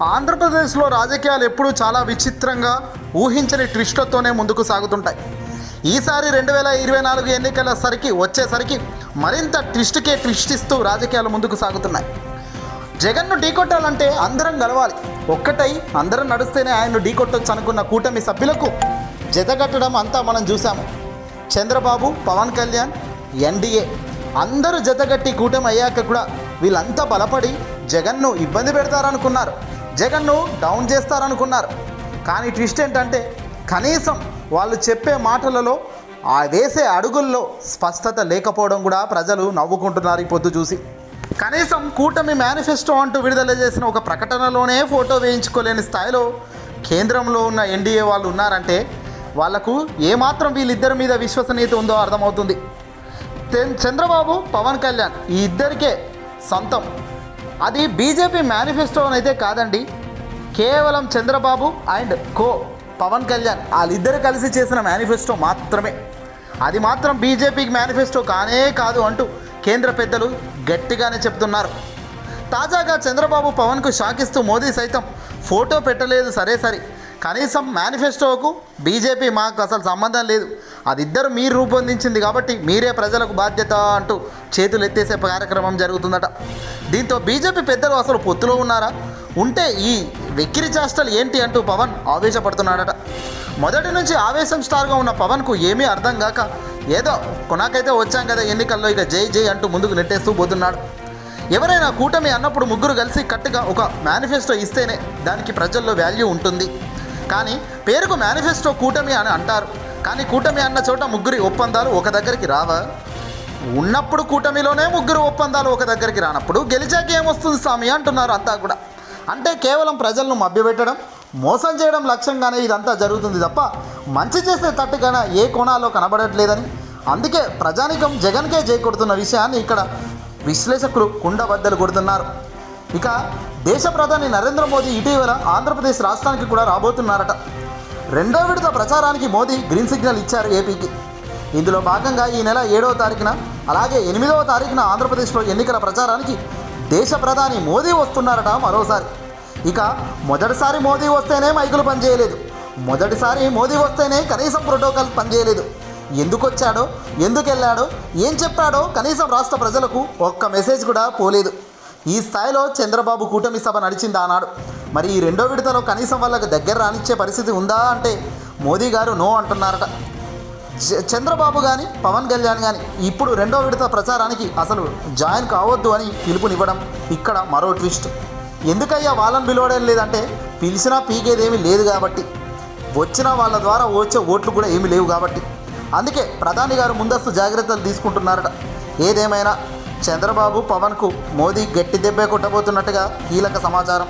ఆంధ్రప్రదేశ్లో రాజకీయాలు ఎప్పుడూ చాలా విచిత్రంగా ఊహించని ట్విస్ట్లతోనే ముందుకు సాగుతుంటాయి. ఈసారి 2024 ఎన్నికల వచ్చేసరికి మరింత ట్విస్ట్కే ట్విస్ట్ ఇస్తూ రాజకీయాలు ముందుకు సాగుతున్నాయి. జగన్ను ఢీకొట్టాలంటే అందరం గెలవాలి, ఒక్కటై అందరం నడుస్తేనే ఆయన్ను ఢీకొట్టొచ్చు అనుకున్న కూటమి సభ్యులకు జతగట్టడం అంతా మనం చూసాము. చంద్రబాబు, పవన్ కళ్యాణ్, ఎన్డీఏ అందరూ జతగట్టి కూటమి అయ్యాక కూడా వీళ్ళంతా బలపడి జగన్ను ఇబ్బంది పెడతారనుకున్నారు, జగన్ను డౌన్ చేస్తారనుకున్నారు. కానీ ట్విస్ట్ ఏంటంటే కనీసం వాళ్ళు చెప్పే మాటలలో వేసే అడుగుల్లో స్పష్టత లేకపోవడం కూడా ప్రజలు నవ్వుకుంటున్నారు. ఈ పొద్దు చూసి కనీసం కూటమి మేనిఫెస్టో అంటూ విడుదల చేసిన ఒక ప్రకటనలోనే ఫోటో వేయించుకోలేని స్థాయిలో కేంద్రంలో ఉన్న ఎన్డీఏ వాళ్ళు ఉన్నారంటే వాళ్లకు ఏమాత్రం వీళ్ళిద్దరి మీద విశ్వసనీయత ఉందో అర్థమవుతుంది. చంద్రబాబు, పవన్ కళ్యాణ్ ఈ ఇద్దరికే సొంతం. అది బీజేపీ మేనిఫెస్టో అయితే కాదండి, కేవలం చంద్రబాబు అండ్ పవన్ కళ్యాణ్ వాళ్ళిద్దరు కలిసి చేసిన మేనిఫెస్టో మాత్రమే. అది మాత్రం బీజేపీకి మేనిఫెస్టో కానే కాదు అంటూ కేంద్ర పెద్దలు గట్టిగానే చెప్తున్నారు. తాజాగా చంద్రబాబు పవన్కు షాక్ ఇస్తూ మోదీ సైతం ఫోటో పెట్టలేదు, సరే కనీసం మేనిఫెస్టోకు బీజేపీ మాకు అసలు సంబంధం లేదు, అది ఇద్దరు మీరు రూపొందించింది కాబట్టి మీరే ప్రజలకు బాధ్యత అంటూ చేతులు ఎత్తేసే కార్యక్రమం జరుగుతుందట. దీంతో బీజేపీ పెద్దలు అసలు పొత్తులో ఉన్నారా, ఉంటే ఈ వెక్కిరి చేష్టలు ఏంటి అంటూ పవన్ ఆవేశపడుతున్నాడట. మొదటి నుంచి ఆవేశం స్టార్గా ఉన్న పవన్కు ఏమీ అర్థం కాక ఏదో కొనాకైతే వచ్చాం కదా ఎన్నికల్లో, ఇక జై జై అంటూ ముందుకు నెట్టేస్తూ పోతున్నాడు. ఎవరైనా కూటమి అన్నప్పుడు ముగ్గురు కలిసి కట్టుగా ఒక మేనిఫెస్టో ఇస్తేనే దానికి ప్రజల్లో వాల్యూ ఉంటుంది. కానీ పేరుకు మేనిఫెస్టో కూటమి అని అంటారు, కానీ కూటమి అన్న చోట ముగ్గురి ఒప్పందాలు ఒక దగ్గరికి రావా? ఉన్నప్పుడు కూటమిలోనే ముగ్గురు ఒప్పందాలు ఒక దగ్గరికి రానప్పుడు గెలిచాక ఏమొస్తుంది స్వామి అంటున్నారు అంతా కూడా. అంటే కేవలం ప్రజలను మభ్యపెట్టడం, మోసం చేయడం లక్ష్యంగానే ఇదంతా జరుగుతుంది తప్ప మంచి చేసే తట్టుగానే ఏ కోణాల్లో కనబడట్లేదని, అందుకే ప్రజానికం జగన్కే జై కొడుతున్న విషయాన్ని ఇక్కడ విశ్లేషకులు కుండబద్దలు కొడుతున్నారు. ఇక దేశ ప్రధాని నరేంద్ర మోదీ ఇటీవల ఆంధ్రప్రదేశ్ రాష్ట్రానికి కూడా రాబోతున్నారట. రెండో విడత ప్రచారానికి మోదీ గ్రీన్ సిగ్నల్ ఇచ్చారు ఏపీకి. ఇందులో భాగంగా ఈ నెల 7వ తారీఖున అలాగే 8వ తారీఖున ఆంధ్రప్రదేశ్లో ఎన్నికల ప్రచారానికి దేశ ప్రధాని మోదీ వస్తున్నారట మరోసారి. ఇక మొదటిసారి మోదీ వస్తేనే మైకులు పనిచేయలేదు, మొదటిసారి మోదీ వస్తేనే కనీసం ప్రోటోకాల్ పనిచేయలేదు. ఎందుకు వచ్చాడో, ఎందుకు వెళ్ళాడో, ఏం చెప్పాడో కనీసం రాష్ట్ర ప్రజలకు ఒక్క మెసేజ్ కూడా పోలేదు. ఈ స్థాయిలో చంద్రబాబు కూటమి సభ నడిచింది ఆనాడు. మరి ఈ రెండో విడతలో కనీసం వాళ్ళకు దగ్గర రానిచ్చే పరిస్థితి ఉందా అంటే మోదీ గారు నో అంటున్నారట. చంద్రబాబు కానీ పవన్ కళ్యాణ్ కానీ ఇప్పుడు రెండో విడత ప్రచారానికి అసలు జాయిన్ కావద్దు అని పిలుపునివ్వడం ఇక్కడ మరో ట్విస్ట్. ఎందుకయ్యా వాళ్ళని పిలవడం లేదంటే పిలిచినా పీకేదేమీ లేదు కాబట్టి, వచ్చిన వాళ్ళ ద్వారా వచ్చే ఓట్లు కూడా ఏమీ లేవు కాబట్టి, అందుకే ప్రధాని గారు ముందస్తు జాగ్రత్తలు తీసుకుంటున్నారట. ఏదేమైనా చంద్రబాబు, పవన్కు మోదీ గట్టి దెబ్బే కొట్టబోతున్నట్టుగా కీలక సమాచారం.